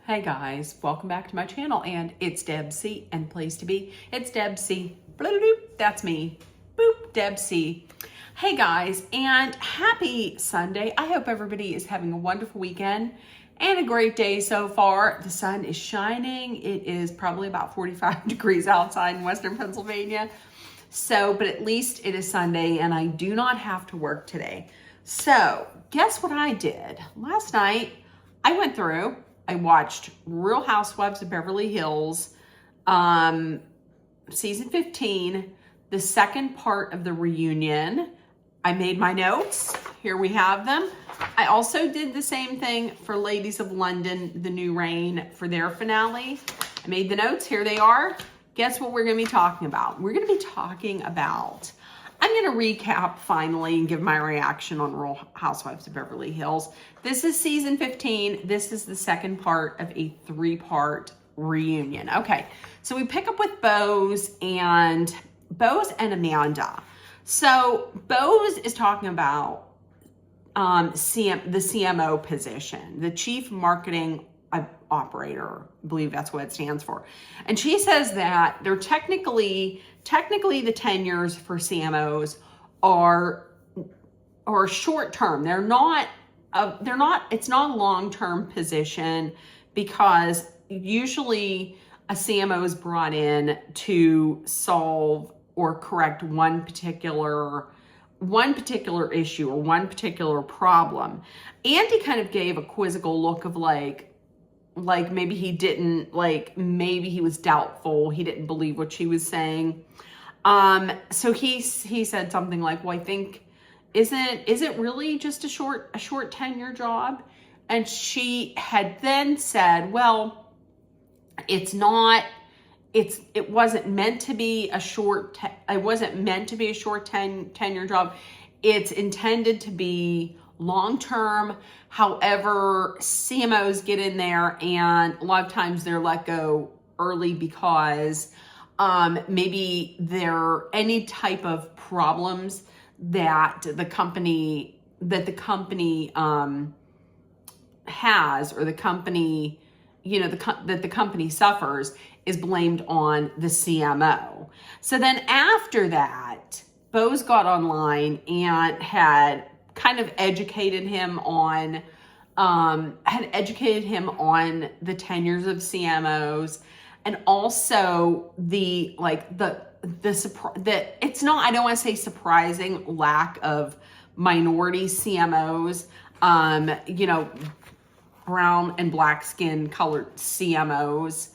Hey guys, welcome back to my channel, and it's Deb C, and place to be, it's Deb C. Bloop, that's me. Boop, Deb C. Hey guys, and happy Sunday. I hope everybody is having a wonderful weekend and a great day so far. The sun is shining. It is probably about 45 degrees outside in Western Pennsylvania. But at least it is Sunday and I do not have to work today. So guess what I did? Last night, I watched Real Housewives of Beverly Hills, season 15, the second part of the reunion. I made my notes. Here we have them. I also did the same thing for Ladies of London, The New Reign, for their finale. I made the notes. Here they are. Guess what we're going to be talking about? We're going to be talking about, I'm going to recap finally and give my reaction on Real Housewives of Beverly Hills. This is season 15. This is the second part of a 3-part reunion. Okay, so we pick up with Bose and Amanda. So Bose is talking about the CMO position, the Chief Marketing Operator, I believe that's what it stands for. And she says that they're technically the tenures for CMOs are short term. It's not a long-term position, because usually a CMO is brought in to solve or correct one particular issue or one particular problem. Andy kind of gave a quizzical look of like maybe he didn't, maybe he was doubtful. He didn't believe what she was saying. So he said something like, well, I think, is it really just a short tenure job? And she had then said, well, it wasn't meant to be a short tenure job. It's intended to be long-term. However, CMOs get in there and a lot of times they're let go early because maybe there are any type of problems that the company has, or the company, that the company suffers, is blamed on the CMO. So then after that, Bose got online and had kind of educated him on the tenures of CMOs, and also it's not, I don't want to say surprising, lack of minority CMOs, brown and black skin colored CMOs,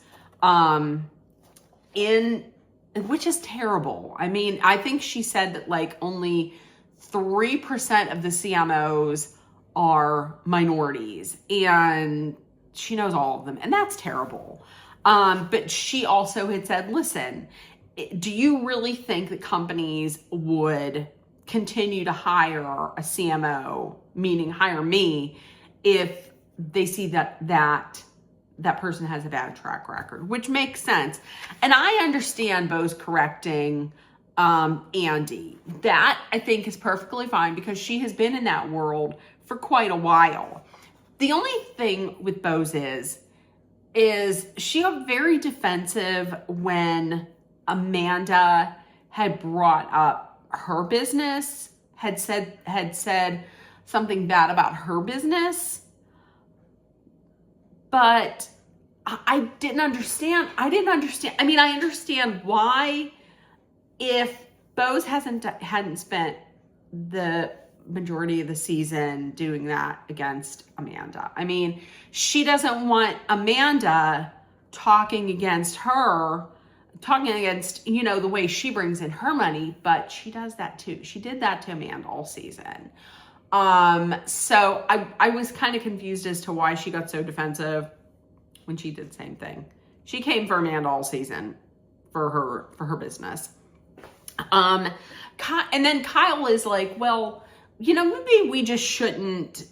which is terrible. I mean, I think she said that only 3% of the CMOs are minorities, and she knows all of them, and that's terrible. But she also had said, listen, do you really think that companies would continue to hire a CMO, meaning hire me, if they see that person has a bad track record? Which makes sense. And I understand Bose correcting Andy. That, I think, is perfectly fine, because she has been in that world for quite a while. The only thing with Bose is she got very defensive when Amanda had brought up her business, had said something bad about her business. But I didn't understand. I mean, I understand why, if Bose hadn't spent the majority of the season doing that against Amanda. I mean, she doesn't want Amanda talking against the way she brings in her money, but she does that too. She did that to Amanda all season. So I was kind of confused as to why she got so defensive when she did the same thing. She came for Amanda all season for her business. And then Kyle is like, well, maybe we just shouldn't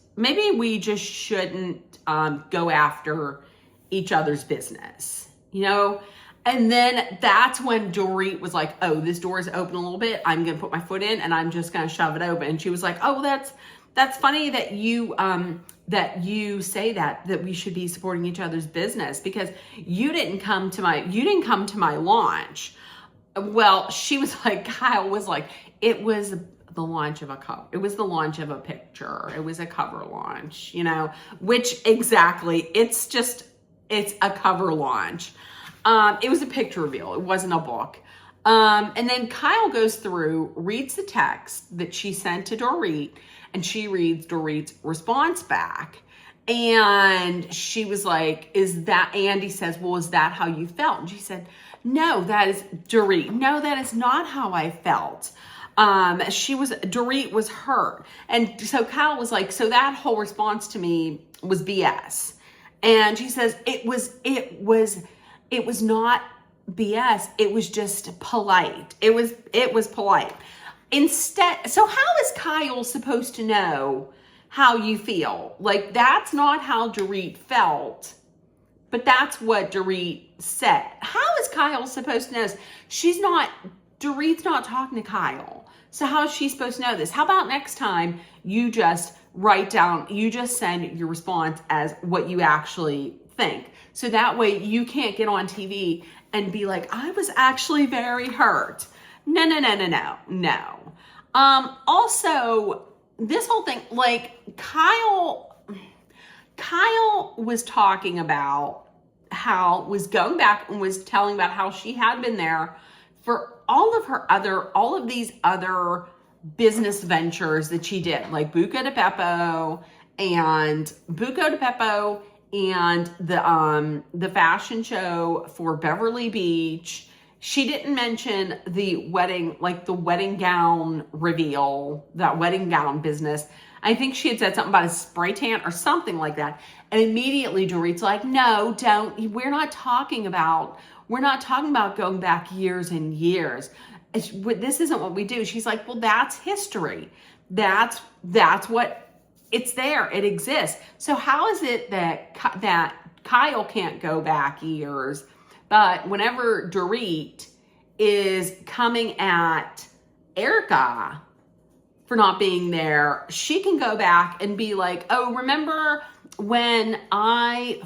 go after each other's business, And then that's when Dorit was like, oh, this door is open a little bit. I'm going to put my foot in and I'm just going to shove it open. And she was like, oh, that's That's funny that you say that we should be supporting each other's business, because you didn't come to my launch. Well, she was like, Kyle was like, it was the launch of a cover. It was the launch of a picture. It was a cover launch, you know, which exactly, it's a cover launch. It was a picture reveal. It wasn't a book. And then Kyle goes through, reads the text that she sent to Dorit, and she reads Dorit's response back. And she was like, Andy says, well, is that how you felt? And she said, no, Dorit, no, that is not how I felt. Dorit was hurt. And so Kyle was like, so that whole response to me was BS. And she says, it was not BS. It was just polite. It was polite. Instead, so how is Kyle supposed to know how you feel? Like, that's not how Dorit felt, but that's what Dorit said. How is Kyle supposed to know this? Dorit's not talking to Kyle. So how is she supposed to know this? How about next time you just send your response as what you actually think. So that way you can't get on TV and be like, I was actually very hurt. No. Also, this whole thing, like Kyle was talking about was going back and was telling about how she had been there for all of these other business ventures that she did, like Buco de Beppo and the fashion show for Beverly Beach. She didn't mention the wedding gown reveal, that wedding gown business. I think she had said something about a spray tan or something like that. And immediately Dorit's like, no, we're not talking about going back years and years. This isn't what we do. She's like, well, that's history. That's what, it's there. It exists. So how is it that Kyle can't go back years, but whenever Dorit is coming at Erica for not being there, she can go back and be like, oh, remember when I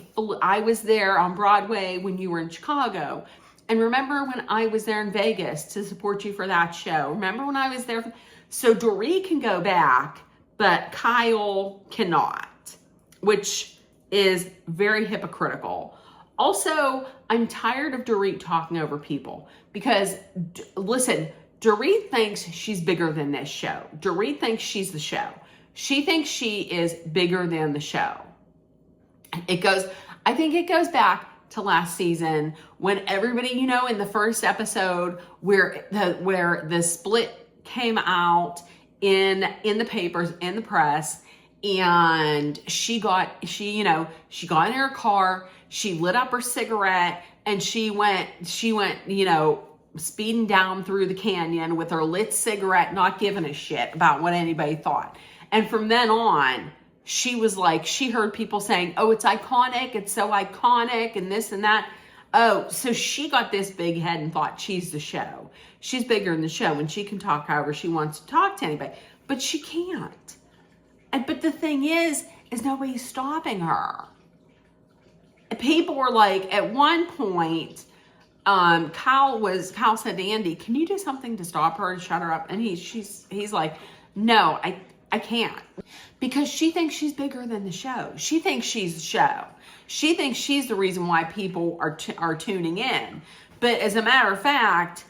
was there on Broadway when you were in Chicago? And remember when I was there in Vegas to support you for that show? Remember when I was there? So Dorit can go back, but Kyle cannot, which is very hypocritical. Also, I'm tired of Dorit talking over people because, listen, Dorit thinks she's bigger than this show. Dorit thinks she's the show. She thinks she is bigger than the show. I think it goes back to last season when everybody, in the first episode where the split came out in the papers, in the press, and she got in her car, she lit up her cigarette, and she went, speeding down through the canyon with her lit cigarette, not giving a shit about what anybody thought. And from then on, she was like, she heard people saying, oh, it's iconic, it's so iconic, and this and that. Oh, so she got this big head and thought she's the show. She's bigger than the show, and she can talk however she wants to talk to anybody. But she can't. But the thing is nobody's stopping her. People were like, at one point, Kyle said to Andy, can you do something to stop her and shut her up? And he's like, no, I can't. Because she thinks she's bigger than the show. She thinks she's the show. She thinks she's the reason why people are tuning in. But as a matter of fact,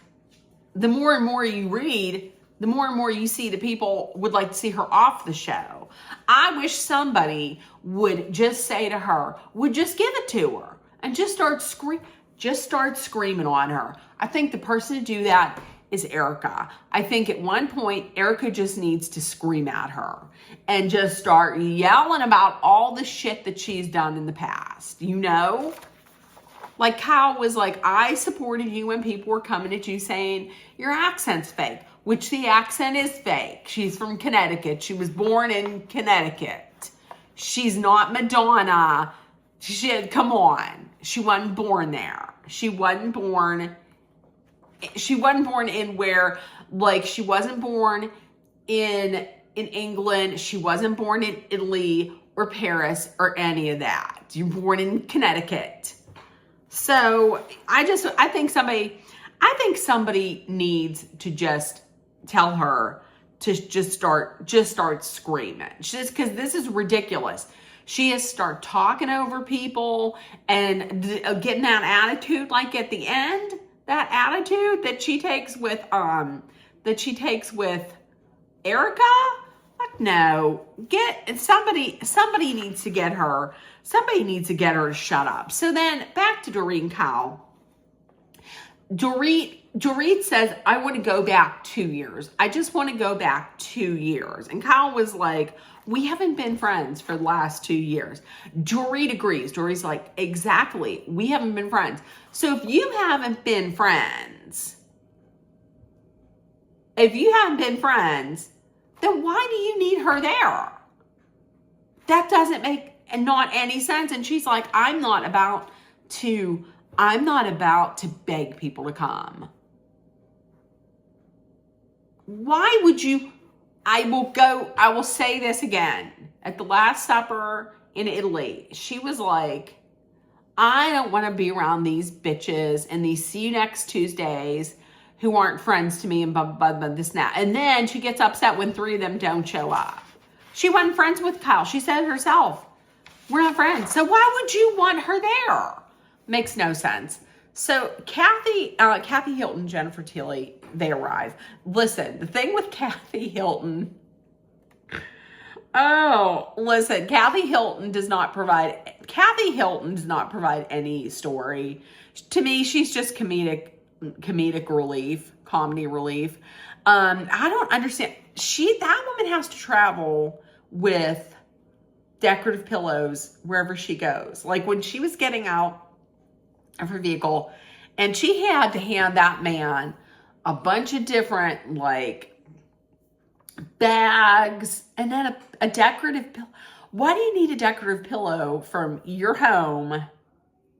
the more and more you read, the more and more you see the people would like to see her off the show. I wish somebody would just say to her, would just give it to her and just start screaming on her. I think the person to do that is Erica. I think at one point, Erica just needs to scream at her and just start yelling about all the shit that she's done in the past, Like Kyle was like, I supported you when people were coming at you saying your accent's fake, which the accent is fake. She's from Connecticut. She was born in Connecticut. She's not Madonna. Come on. She wasn't born there. She wasn't born in where, like, she wasn't born in in England. She wasn't born in Italy or Paris or any of that. You're born in Connecticut. So I think somebody needs to just tell her to just start screaming. Just because this is ridiculous. She has started talking over people and getting that attitude, like at the end, that attitude that she takes with Erica. Fuck no. Somebody needs to get her. Somebody needs to get her to shut up. So then back to Dorit and Kyle. Dorit says, I want to go back 2 years. I just want to go back 2 years. And Kyle was like, we haven't been friends for the last 2 years. Dorit agrees. Dorit's like, exactly. We haven't been friends. So if you haven't been friends, then why do you need her there? That doesn't make not any sense. And she's like, I'm not about to beg people to come. Why would you? I will say this again. At the Last Supper in Italy, she was like, I don't want to be around these bitches and these see you next Tuesdays who aren't friends to me and blah, blah, blah, this and that. And then she gets upset when 3 of them don't show up. She wasn't friends with Kyle. She said it herself. We're not friends. So why would you want her there? Makes no sense. So Kathy Hilton, Jennifer Tilly, they arrive. Listen, the thing with Kathy Hilton, Kathy Hilton does not provide any story. To me, she's just comedic relief, comedy relief. I don't understand. That woman has to travel with decorative pillows wherever she goes. Like when she was getting out of her vehicle and she had to hand that man a bunch of different like bags and then a decorative pillow. Why do you need a decorative pillow from your home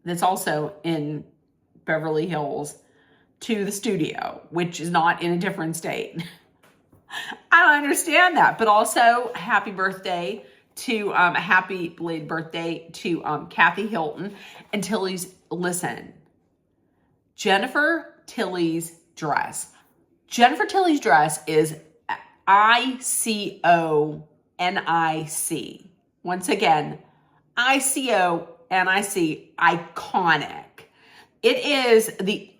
that's also in Beverly Hills to the studio, which is not in a different state? I don't understand that. But also a happy belated birthday to Kathy Hilton and Tilly's. Listen, Jennifer Tilly's dress is ICONIC. Once again, ICONIC, iconic. It is the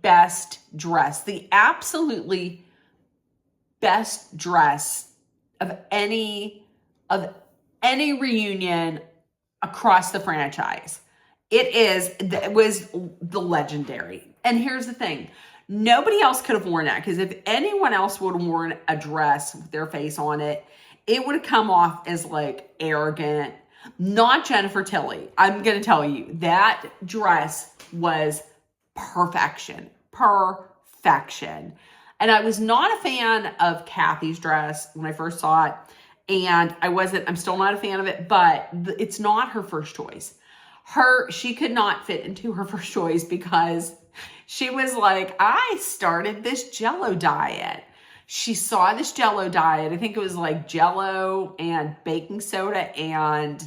best dress, the absolutely best dress of any reunion across the franchise. It was the legendary. And here's the thing. Nobody else could have worn that, because if anyone else would have worn a dress with their face on it, it would have come off as like arrogant. Not Jennifer Tilly. I'm going to tell you, that dress was perfection. Perfection. And I was not a fan of Kathy's dress when I first saw it. And I'm still not a fan of it, but it's not her first choice. She could not fit into her first choice because she was like, I started this Jell-O diet. She saw this Jell-O diet. I think it was like Jell-O and baking soda and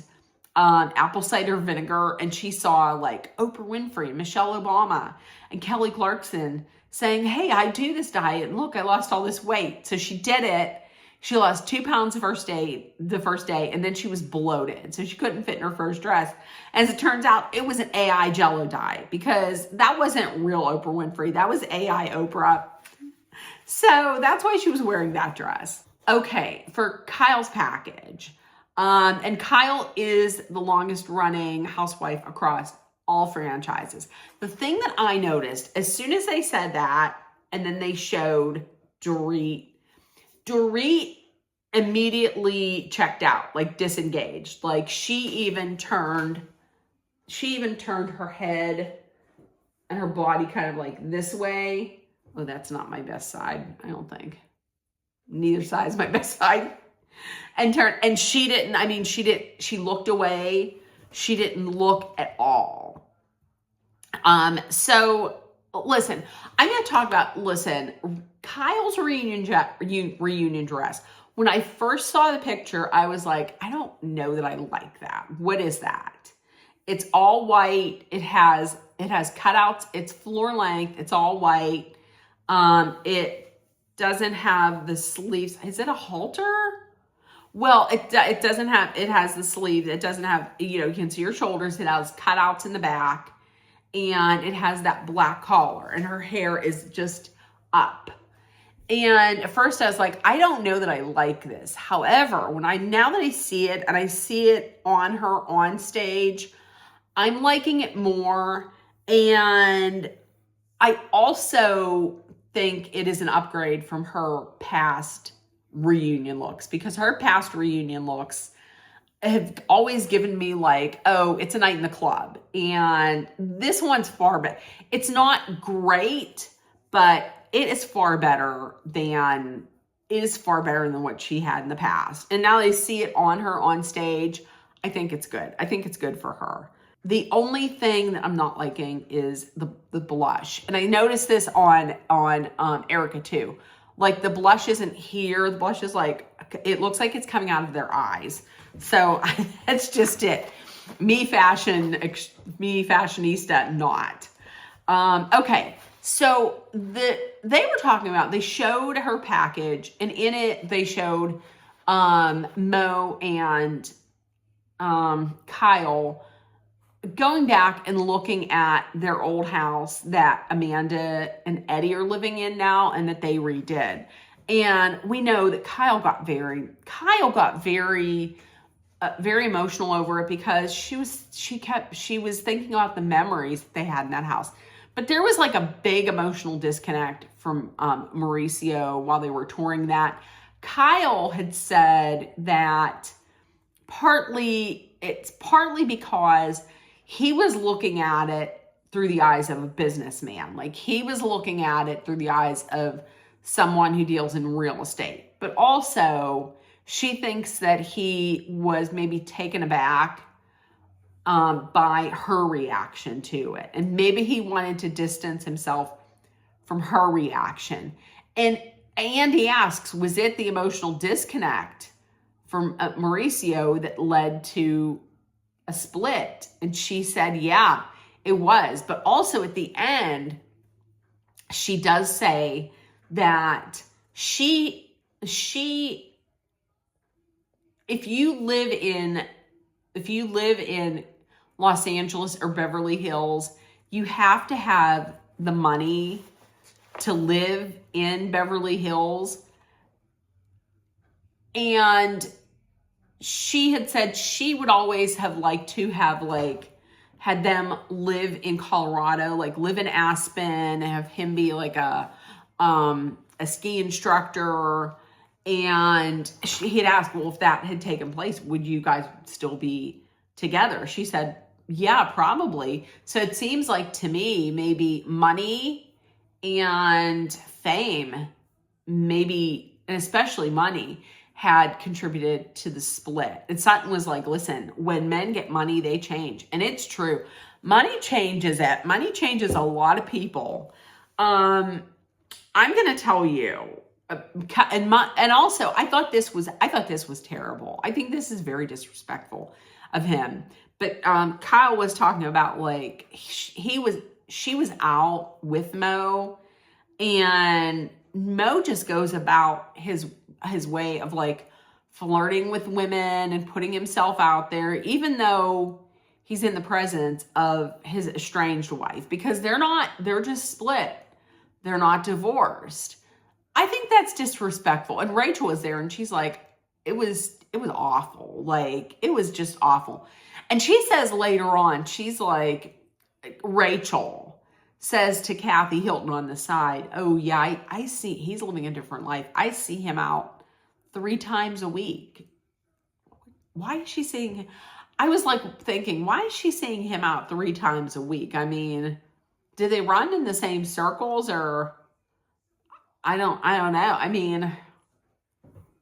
apple cider vinegar. And she saw like Oprah Winfrey, Michelle Obama, and Kelly Clarkson saying, hey, I do this diet. And look, I lost all this weight. So she did it. She lost 2 pounds the first day, and then she was bloated. So she couldn't fit in her first dress. As it turns out, it was an AI Jell-O diet, because that wasn't real Oprah Winfrey. That was AI Oprah. So that's why she was wearing that dress. Okay, for Kyle's package. And Kyle is the longest running housewife across all franchises. The thing that I noticed, as soon as they said that, and then they showed Dorit immediately checked out, like disengaged. Like she even turned her head and her body kind of like this way. Oh, that's not my best side, I don't think. Neither side is my best side. And she looked away. She didn't look at all. So listen, I'm going to talk about, Kyle's reunion dress. When I first saw the picture, I was like, I don't know that I like that. What is that? It's all white. It has cutouts. It's floor length. It's all white. It doesn't have the sleeves. Is it a halter? Well, it doesn't have, it has the sleeve. It doesn't have, you can see your shoulders. It has cutouts in the back, and it has that black collar, and her hair is just up. And at first I was like, I don't know that I like this. However, now that I see it, and I see it on her on stage, I'm liking it more. And I also think it is an upgrade from her past reunion looks, because her past reunion looks have always given me like, oh, it's a night in the club. And this one's far better. It's not great, but it is far better than what she had in the past. And now they see it on her on stage. I think it's good. I think it's good for her. The only thing that I'm not liking is the blush. And I noticed this on Erica too. Like, the blush isn't here. The blush is like, it looks like it's coming out of their eyes. So that's just it. Me fashionista, not. Okay. So they were talking about, they showed her package, and in it they showed Mo and Kyle going back and looking at their old house that Amanda and Eddie are living in now, and that they redid. And we know that Kyle got very emotional over it, because she was thinking about the memories that they had in that house. But there was like a big emotional disconnect from Mauricio while they were touring that. Kyle had said that it's partly because he was looking at it through the eyes of a businessman. Like, he was looking at it through the eyes of someone who deals in real estate. But also, she thinks that he was maybe taken aback by her reaction to it. And maybe he wanted to distance himself from her reaction. And Andy asks, was it the emotional disconnect from Mauricio that led to a split? And she said, yeah, it was. But also at the end, she does say that if you live in Los Angeles or Beverly Hills, you have to have the money to live in Beverly Hills. And she had said she would always have liked to have had them live in Colorado, like live in Aspen, and have him be like a ski instructor. And he had asked, well, if that had taken place, would you guys still be together? She said, yeah, probably. So it seems like to me, maybe money and fame, maybe, and especially money, had contributed to the split. And Sutton was like, listen, when men get money, they change. And it's true. Money changes it. Money changes a lot of people. I'm going to tell you, and also, I thought this was terrible. I think this is very disrespectful of him. But Kyle was talking about, like, she was out with Mo, and Mo just goes about his way of like flirting with women and putting himself out there, even though he's in the presence of his estranged wife, because they're just split. They're not divorced. I think that's disrespectful. And Rachel was there, and she's like, it was awful. Like, it was just awful. And she says later on, she's like, Rachel says to Kathy Hilton on the side, oh yeah, I see he's living a different life. I see him out 3 times a week. Why is she seeing him? I was like thinking, why is she seeing him out 3 times a week? I mean, do they run in the same circles, or I don't know. I mean,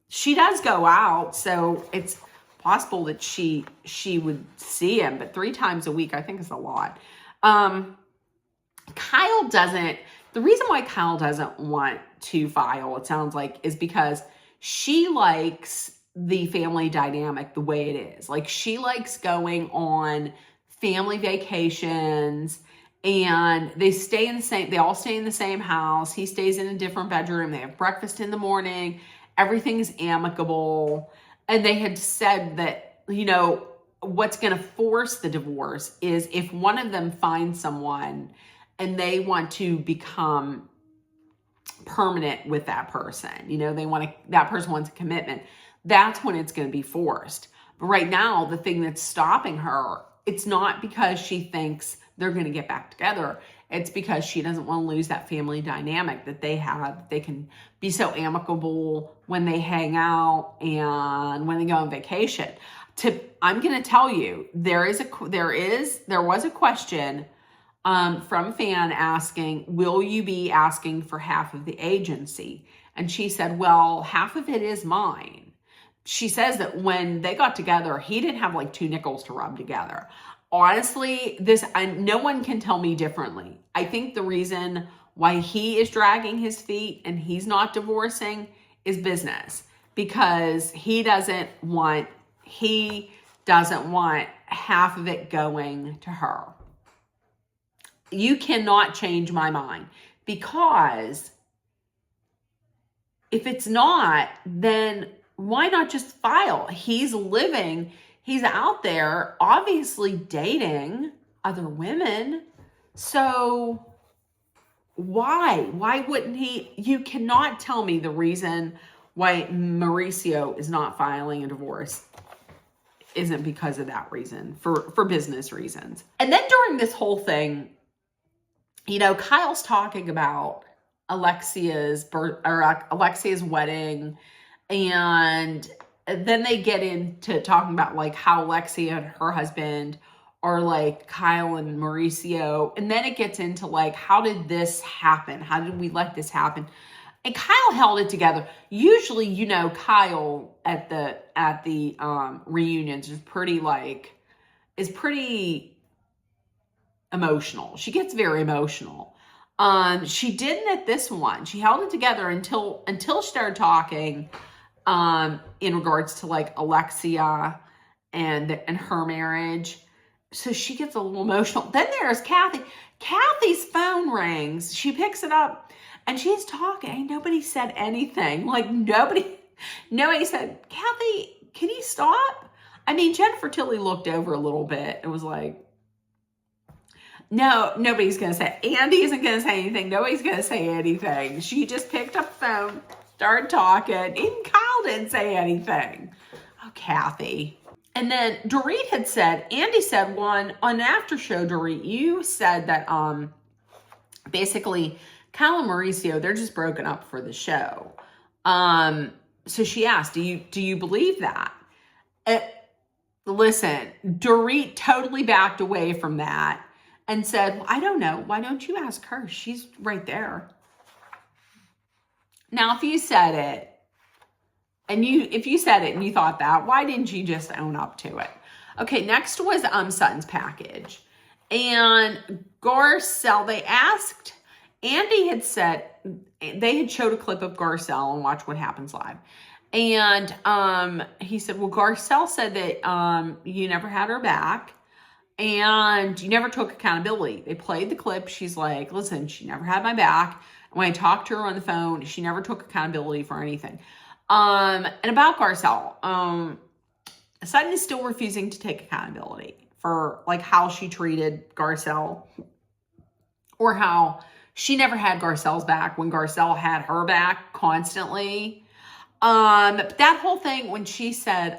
she does go out, so it's possible that she would see him, but 3 times a week, I think, is a lot. Kyle The reason why Kyle doesn't want to file, it sounds like, is because she likes the family dynamic the way it is. Like, she likes going on family vacations, and they all stay in the same house. He stays in a different bedroom. They have breakfast in the morning. Everything's amicable. And they had said that, what's going to force the divorce is if one of them finds someone and they want to become permanent with that person. That person wants a commitment. That's when it's going to be forced. But right now, the thing that's stopping her, it's not because she thinks they're going to get back together. It's because she doesn't want to lose that family dynamic that they have. They can be so amicable when they hang out and when they go on vacation. I'm going to tell you, there was a question from a fan asking, will you be asking for half of the agency? And she said, well, half of it is mine. She says that when they got together, he didn't have like 2 nickels to rub together. Honestly, no one can tell me differently. I think the reason why he is dragging his feet and he's not divorcing is business, because he doesn't want half of it going to her. You cannot change my mind, because if it's not, then why not just file? He's out there obviously dating other women. So why wouldn't he? You cannot tell me the reason why Mauricio is not filing a divorce isn't because of that reason, for business reasons. And then during this whole thing, Kyle's talking about Alexia's wedding, and then they get into talking about like how Alexia and her husband are like Kyle and Mauricio, and then it gets into like, how did this happen? How did we let this happen? And Kyle held it together. Usually, Kyle at the reunions is pretty emotional. She gets very emotional. She didn't at this one. She held it together until she started talking in regards to like Alexia and her marriage. So she gets a little emotional. Then there's Kathy. Kathy's phone rings. She picks it up and she's talking. Nobody said anything. Like nobody said, Kathy, can you stop? I mean, Jennifer Tilly looked over a little bit. It was like, no, nobody's going to say, Andy isn't going to say anything. Nobody's going to say anything. She just picked up the phone, started talking. Even Kyle didn't say anything. Oh, Kathy. And then Dorit had said, Andy said on an after show, Dorit, you said that basically Kyle and Mauricio, they're just broken up for the show. So she asked, do you believe that? Listen, Dorit totally backed away from that and said, well, I don't know. Why don't you ask her? She's right there. Now, if you said it, and you thought that, why didn't you just own up to it? Okay, next was Sutton's package. And Garcelle, they asked, Andy had said, they had showed a clip of Garcelle on Watch What Happens Live. And he said, well, Garcelle said that you never had her back and you never took accountability. They played the clip. She's like, listen, she never had my back. When I talked to her on the phone, she never took accountability for anything. And about Garcelle, Sutton is still refusing to take accountability for like how she treated Garcelle, or how she never had Garcelle's back when Garcelle had her back constantly. But that whole thing when she said,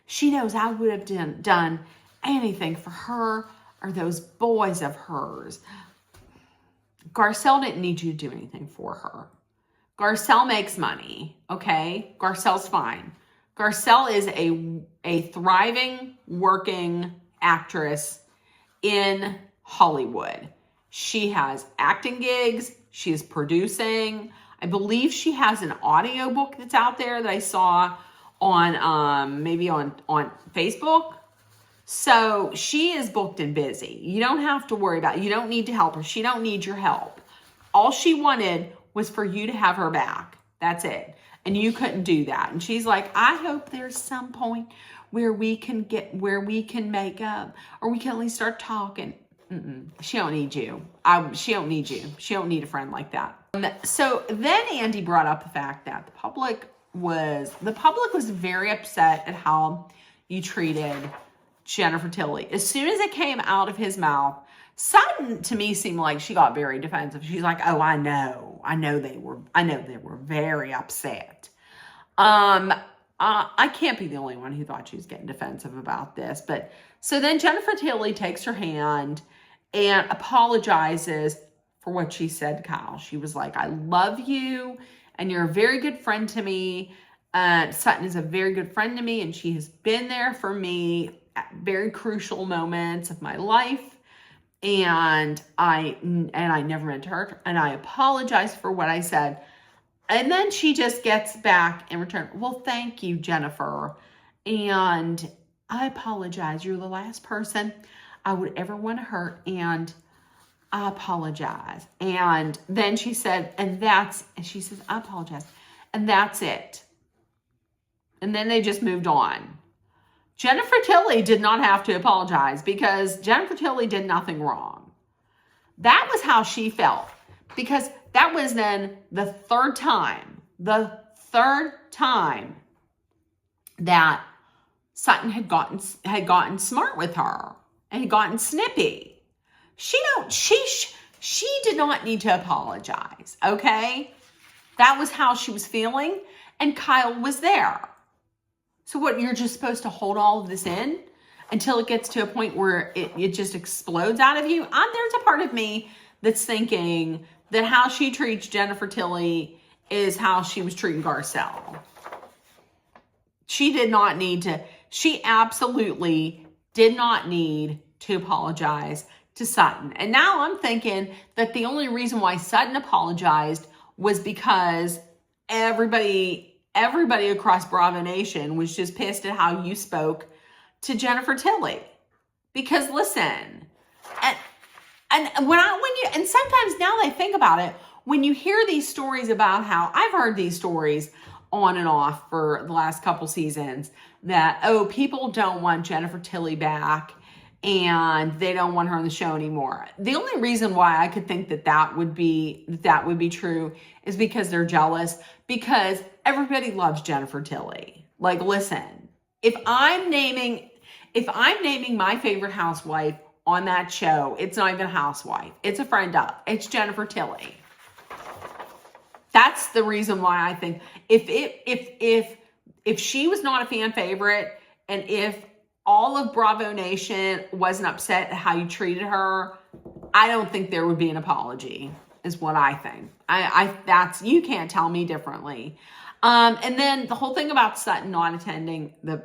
she knows I would have done anything for her or those boys of hers. Garcelle didn't need you to do anything for her. Garcelle makes money, okay? Garcelle's fine. Garcelle is a thriving, working actress in Hollywood. She has acting gigs. She is producing. I believe she has an audiobook that's out there that I saw on maybe on Facebook. So she is booked and busy. You don't have to worry about it. You don't need to help her. She don't need your help. All she wanted was for you to have her back. That's it. And you couldn't do that. And she's like, I hope there's some point where we can make up, or we can at least start talking. She don't need you. She don't need you. She don't need a friend like that. So then Andy brought up the fact that the public was very upset at how you treated Jennifer Tilly. As soon as it came out of his mouth, Sutton to me seemed like she got very defensive. She's like, oh, I know they were very upset. I can't be the only one who thought she was getting defensive about this. But so then Jennifer Tilly takes her hand and apologizes for what she said, Kyle. She was like, I love you, and you're a very good friend to me. Sutton is a very good friend to me, and she has been there for me at very crucial moments of my life. And I never meant to hurt her, and I apologize for what I said. And then she just gets back in return, well, thank you, Jennifer. And I apologize. You're the last person I would ever want to hurt, and I apologize. And then she said, and she says, I apologize. And that's it. And then they just moved on. Jennifer Tilly did not have to apologize because Jennifer Tilly did nothing wrong. That was how she felt, because that was then the third time that Sutton had gotten smart with her and had gotten snippy. She did not need to apologize, okay? That was how she was feeling, and Kyle was there. So what, you're just supposed to hold all of this in until it gets to a point where it just explodes out of you? There's a part of me that's thinking that how she treats Jennifer Tilly is how she was treating Garcelle. She absolutely did not need to apologize to Sutton. And now I'm thinking that the only reason why Sutton apologized was because everybody across Bravo Nation was just pissed at how you spoke to Jennifer Tilly. Because listen, and sometimes now that I think about it, when you hear these stories about how, I've heard these stories on and off for the last couple seasons, that, oh, people don't want Jennifer Tilly back and they don't want her on the show anymore. The only reason why I could think that would be true is because they're jealous, because everybody loves Jennifer Tilly. Like, listen, if I'm naming my favorite housewife on that show, it's not even a housewife. It's a friend of. It's Jennifer Tilly. That's the reason why I think if she was not a fan favorite, and if all of Bravo Nation wasn't upset at how you treated her, I don't think there would be an apology, is what I think. You can't tell me differently. And then the whole thing about Sutton not attending the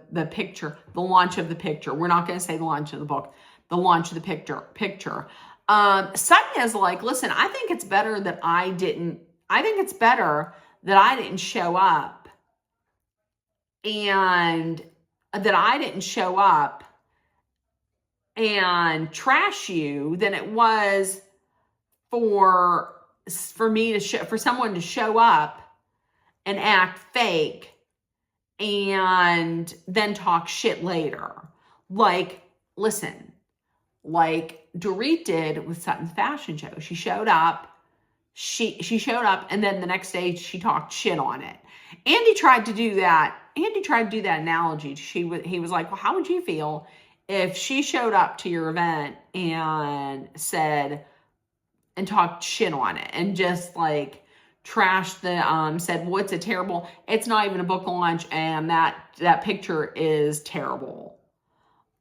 launch of the picture. We're not going to say the launch of the book, the launch of the picture. Sutton is like, listen, I think it's better that I didn't show up, and that I didn't show up and trash you than it was for someone to show up and act fake and then talk shit later. Like, listen, like Dorit did with Sutton's fashion show. She showed up, and then the next day she talked shit on it. Andy tried to do that analogy. He was like, well, how would you feel if she showed up to your event and talked shit on it and just like trashed said, well, it's not even a book launch, and that picture is terrible.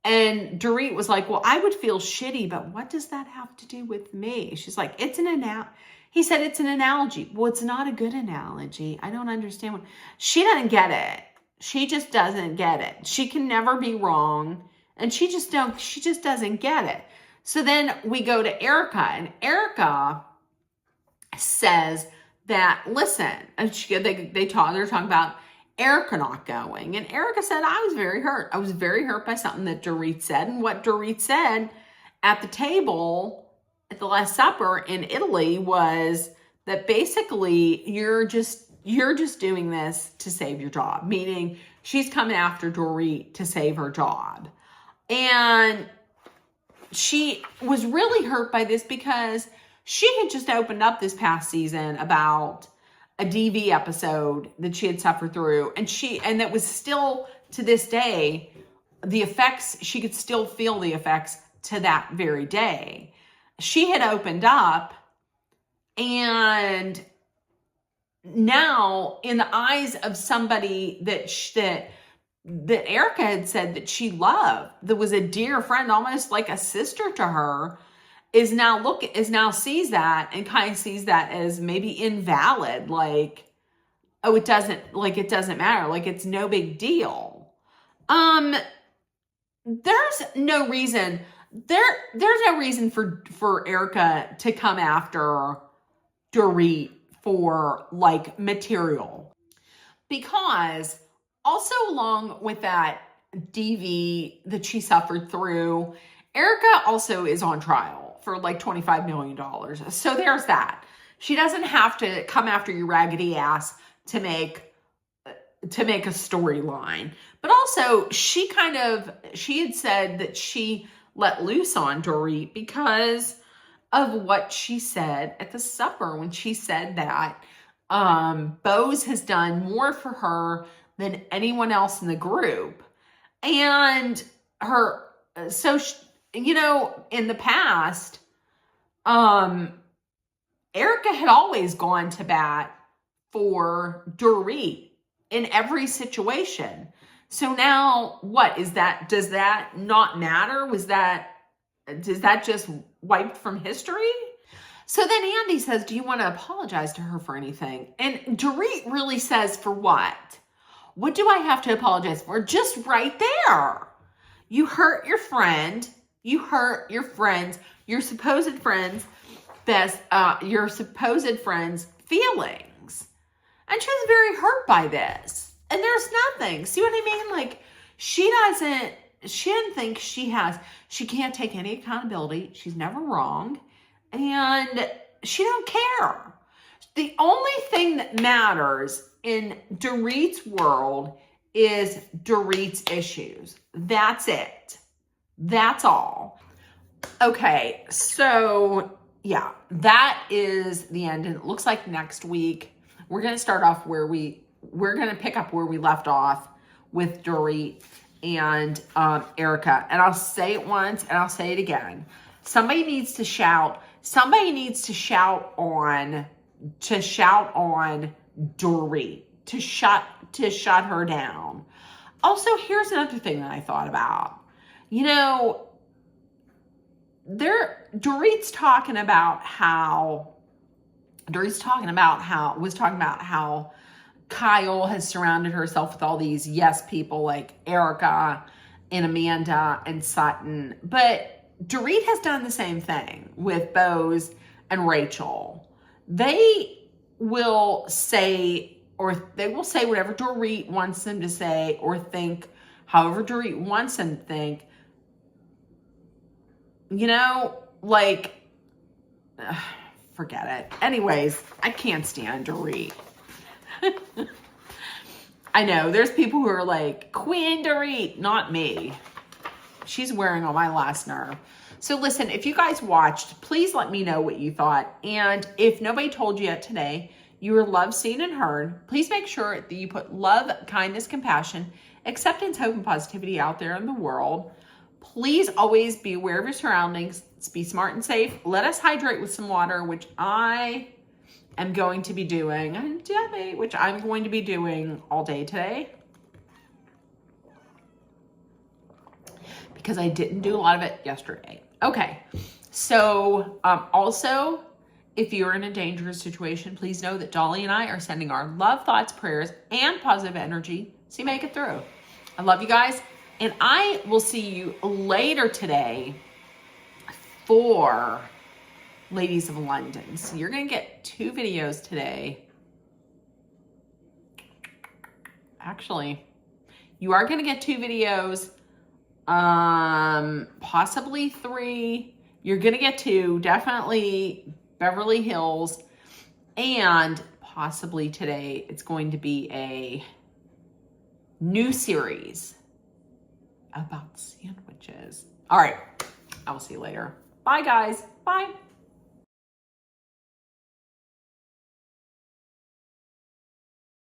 And Dorit was like, well, I would feel shitty, but what does that have to do with me? She's like, he said, it's an analogy. Well, it's not a good analogy. I don't understand. She doesn't get it. She just doesn't get it. She can never be wrong. And she just doesn't get it. So then we go to Erica, and Erica says that, listen, and they're talking about Erica not going. And Erica said, I was very hurt. I was very hurt by something that Dorit said. And what Dorit said at the table at the Last Supper in Italy was that basically you're just doing this to save your job, meaning she's coming after Dorit to save her job. And she was really hurt by this because she had just opened up this past season about a DV episode that she had suffered through. And that was still, to this day, the effects, she could still feel the effects to that very day. She had opened up, and now in the eyes of somebody that Erica had said that she loved, that was a dear friend, almost like a sister to her, is now sees that and kind of sees that as maybe invalid. Like, oh, it doesn't matter. Like, it's no big deal. There's no reason for Erica to come after Dorit for like material, because also along with that DV that she suffered through, Erica also is on trial for like $25 million. So there's that. She doesn't have to come after your raggedy ass to make a storyline. But also she had said that she let loose on Dorit because of what she said at the supper, when she said that Bose has done more for her than anyone else in the group. And in the past, Erica had always gone to bat for Dorit in every situation. So now what is that? Does that not matter? Is that just wiped from history? So then Andy says, do you want to apologize to her for anything? And Dorit really says, for what? What do I have to apologize for? Just right there. You hurt your friend. You hurt your friends, your supposed friends' feelings. And she was very hurt by this. And there's nothing. See what I mean? Like, she didn't think she can't take any accountability. She's never wrong. And she don't care. The only thing that matters in Dorit's world is Dorit's issues. That's it. That's all. Okay, so yeah, that is the end. And it looks like next week we're going to start off we're going to pick up where we left off with Dorit and Erica. And I'll say it once and I'll say it again. Somebody needs to shout on Dorit, to shut her down. Also, here's another thing that I thought about. Dorit's talking about how Kyle has surrounded herself with all these yes people like Erica and Amanda and Sutton. But Dorit has done the same thing with Bose and Rachel. They will say whatever Dorit wants them to say or think, however Dorit wants them to think. Forget it. Anyways, I can't stand Dorit. I know there's people who are like, Queen Dorit, not me. She's wearing on my last nerve. So listen, if you guys watched, please let me know what you thought. And if nobody told you yet today, you were loved, seen, and heard, please make sure that you put love, kindness, compassion, acceptance, hope, and positivity out there in the world. Please always be aware of your surroundings. Be smart and safe. Let us hydrate with some water, which I am going to be doing. Which I'm going to be doing all day today, because I didn't do a lot of it yesterday. Okay. So also, if you're in a dangerous situation, please know that Dolly and I are sending our love, thoughts, prayers, and positive energy so you make it through. I love you guys. And I will see you later today for Ladies of London. So you're going to get 2 videos today. Actually, you are going to get 2 videos, possibly 3. You're going to get 2, definitely Beverly Hills. And possibly today, it's going to be a new series about sandwiches. All right, I will see you later. Bye, guys. Bye.